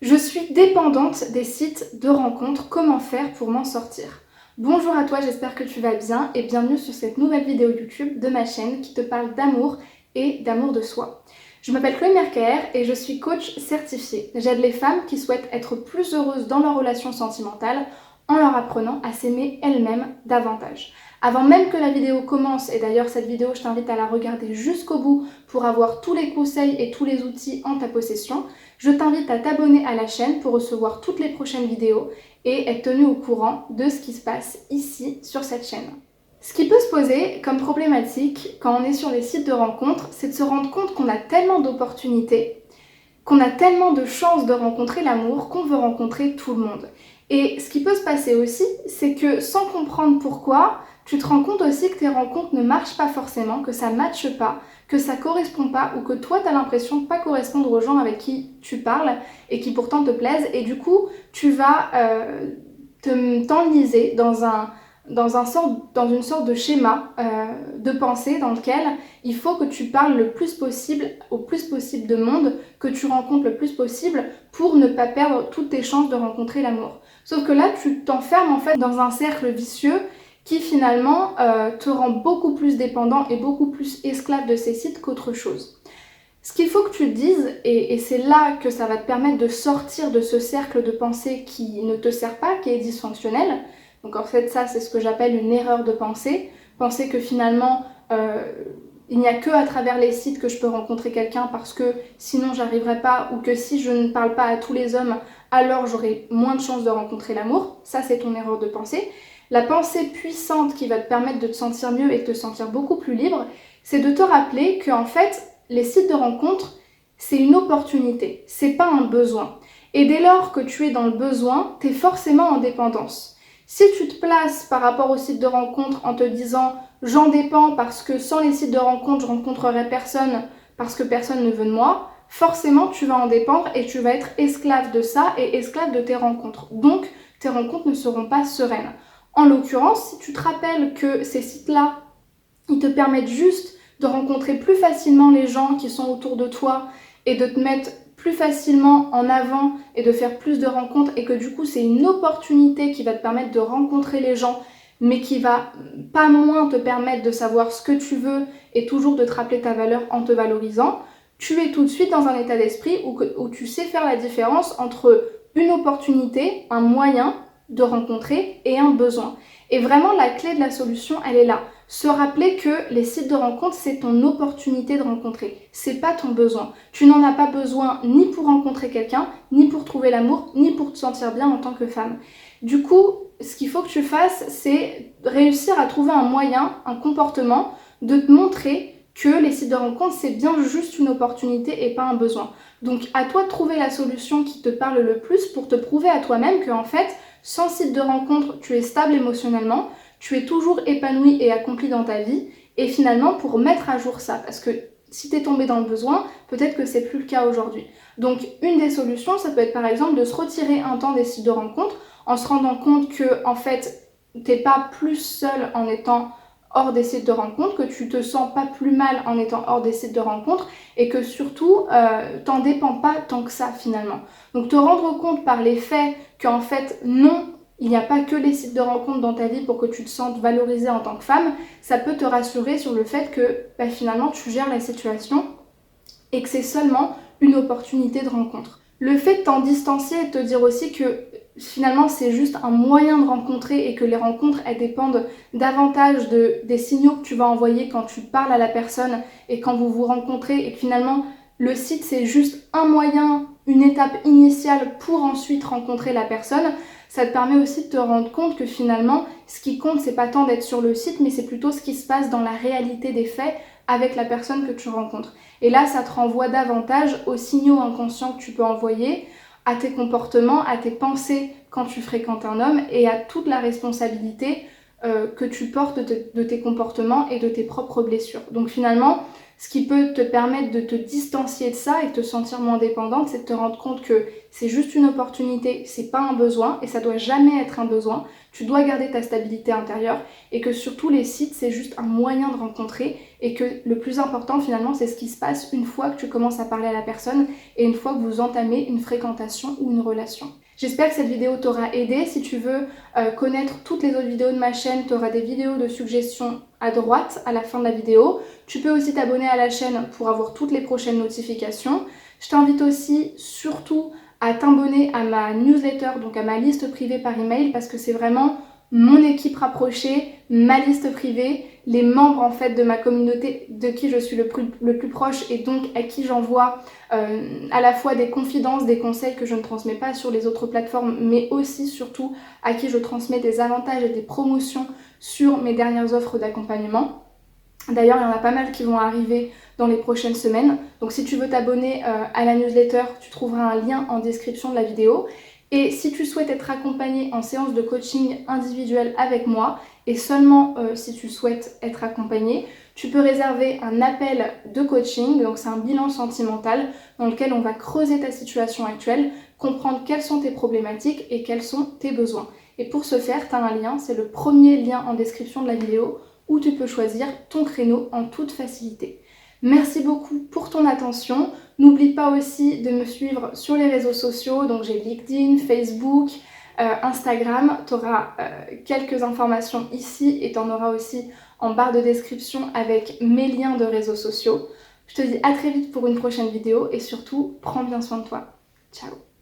Je suis dépendante des sites de rencontres, comment faire pour m'en sortir? Bonjour à toi, j'espère que tu vas bien et bienvenue sur cette nouvelle vidéo YouTube de ma chaîne qui te parle d'amour et d'amour de soi. Je m'appelle Chloé Merker et je suis coach certifiée. J'aide les femmes qui souhaitent être plus heureuses dans leurs relations sentimentales en leur apprenant à s'aimer elles-mêmes davantage. Avant même que la vidéo commence, et d'ailleurs cette vidéo je t'invite à la regarder jusqu'au bout pour avoir tous les conseils et tous les outils en ta possession, je t'invite à t'abonner à la chaîne pour recevoir toutes les prochaines vidéos et être tenu au courant de ce qui se passe ici sur cette chaîne. Ce qui peut se poser comme problématique quand on est sur les sites de rencontres, c'est de se rendre compte qu'on a tellement d'opportunités, qu'on a tellement de chances de rencontrer l'amour qu'on veut rencontrer tout le monde. Et ce qui peut se passer aussi, c'est que sans comprendre pourquoi, tu te rends compte aussi que tes rencontres ne marchent pas forcément, que ça ne matche pas, que ça ne correspond pas ou que toi tu as l'impression de ne pas correspondre aux gens avec qui tu parles et qui pourtant te plaisent. Et du coup, tu vas t'enliser dans une sorte de schéma de pensée dans lequel il faut que tu parles le plus possible, au plus possible de monde, que tu rencontres le plus possible pour ne pas perdre toutes tes chances de rencontrer l'amour. Sauf que là, tu t'enfermes en fait dans un cercle vicieux qui finalement te rend beaucoup plus dépendant et beaucoup plus esclave de ces sites qu'autre chose. Ce qu'il faut que tu te dises, et c'est là que ça va te permettre de sortir de ce cercle de pensée qui ne te sert pas, qui est dysfonctionnel. Donc en fait ça c'est ce que j'appelle une erreur de pensée. Penser que finalement il n'y a que à travers les sites que je peux rencontrer quelqu'un parce que sinon j'arriverai pas, ou que si je ne parle pas à tous les hommes alors j'aurai moins de chances de rencontrer l'amour. Ça c'est ton erreur de pensée. La pensée puissante qui va te permettre de te sentir mieux et de te sentir beaucoup plus libre, c'est de te rappeler que en fait les sites de rencontres c'est une opportunité, c'est pas un besoin. Et dès lors que tu es dans le besoin, tu es forcément en dépendance. Si tu te places par rapport aux sites de rencontres en te disant « j'en dépends parce que sans les sites de rencontres, je rencontrerai personne parce que personne ne veut de moi », forcément tu vas en dépendre et tu vas être esclave de ça et esclave de tes rencontres. Donc tes rencontres ne seront pas sereines. En l'occurrence, si tu te rappelles que ces sites-là, ils te permettent juste de rencontrer plus facilement les gens qui sont autour de toi et de te mettre plus facilement en avant et de faire plus de rencontres, et que du coup c'est une opportunité qui va te permettre de rencontrer les gens mais qui va pas moins te permettre de savoir ce que tu veux et toujours de te rappeler ta valeur en te valorisant, tu es tout de suite dans un état d'esprit où tu sais faire la différence entre une opportunité, un moyen de rencontrer et un besoin. Et vraiment la clé de la solution elle est là. Se rappeler que les sites de rencontres, c'est ton opportunité de rencontrer, c'est pas ton besoin. Tu n'en as pas besoin ni pour rencontrer quelqu'un, ni pour trouver l'amour, ni pour te sentir bien en tant que femme. Du coup, ce qu'il faut que tu fasses, c'est réussir à trouver un moyen, un comportement, de te montrer que les sites de rencontres, c'est bien juste une opportunité et pas un besoin. Donc à toi de trouver la solution qui te parle le plus pour te prouver à toi-même que en fait, sans site de rencontre, tu es stable émotionnellement, tu es toujours épanoui et accompli dans ta vie, et finalement pour mettre à jour ça, parce que si tu es tombé dans le besoin, peut-être que c'est plus le cas aujourd'hui. Donc une des solutions, ça peut être par exemple de se retirer un temps des sites de rencontres en se rendant compte que en fait t'es pas plus seul en étant hors des sites de rencontres, que tu te sens pas plus mal en étant hors des sites de rencontres, et que surtout t'en dépends pas tant que ça finalement. Donc te rendre compte par les faits qu'en fait non, il n'y a pas que les sites de rencontres dans ta vie pour que tu te sentes valorisée en tant que femme, ça peut te rassurer sur le fait que finalement tu gères la situation et que c'est seulement une opportunité de rencontre. Le fait de t'en distancier et de te dire aussi que finalement c'est juste un moyen de rencontrer et que les rencontres elles dépendent davantage des signaux que tu vas envoyer quand tu parles à la personne et quand vous vous rencontrez, et que finalement le site c'est juste un moyen, une étape initiale pour ensuite rencontrer la personne, ça te permet aussi de te rendre compte que finalement ce qui compte c'est pas tant d'être sur le site, mais c'est plutôt ce qui se passe dans la réalité des faits avec la personne que tu rencontres. Et là ça te renvoie davantage aux signaux inconscients que tu peux envoyer, à tes comportements, à tes pensées quand tu fréquentes un homme, et à toute la responsabilité que tu portes de tes comportements et de tes propres blessures. Donc finalement, ce qui peut te permettre de te distancier de ça et de te sentir moins dépendante, c'est de te rendre compte que c'est juste une opportunité, c'est pas un besoin et ça doit jamais être un besoin. Tu dois garder ta stabilité intérieure et que surtout les sites, c'est juste un moyen de rencontrer et que le plus important finalement, c'est ce qui se passe une fois que tu commences à parler à la personne et une fois que vous entamez une fréquentation ou une relation. J'espère que cette vidéo t'aura aidé. Si tu veux connaître toutes les autres vidéos de ma chaîne, tu auras des vidéos de suggestions à droite à la fin de la vidéo. Tu peux aussi t'abonner à la chaîne pour avoir toutes les prochaines notifications. Je t'invite aussi surtout à t'abonner à ma newsletter, donc à ma liste privée par email, parce que c'est vraiment mon équipe rapprochée, ma liste privée, les membres en fait de ma communauté de qui je suis le plus proche et donc à qui j'envoie à la fois des confidences, des conseils que je ne transmets pas sur les autres plateformes, mais aussi surtout à qui je transmets des avantages et des promotions sur mes dernières offres d'accompagnement. D'ailleurs, il y en a pas mal qui vont arriver dans les prochaines semaines. Donc si tu veux t'abonner à la newsletter, tu trouveras un lien en description de la vidéo. Et si tu souhaites être accompagné en séance de coaching individuelle avec moi, et seulement si tu souhaites être accompagné, tu peux réserver un appel de coaching, donc c'est un bilan sentimental dans lequel on va creuser ta situation actuelle, comprendre quelles sont tes problématiques et quels sont tes besoins. Et pour ce faire, tu as un lien, c'est le premier lien en description de la vidéo où tu peux choisir ton créneau en toute facilité. Merci beaucoup pour ton attention. N'oublie pas aussi de me suivre sur les réseaux sociaux, donc j'ai LinkedIn, Facebook, Instagram. Tu auras quelques informations ici et tu en auras aussi en barre de description avec mes liens de réseaux sociaux. Je te dis à très vite pour une prochaine vidéo et surtout, prends bien soin de toi. Ciao!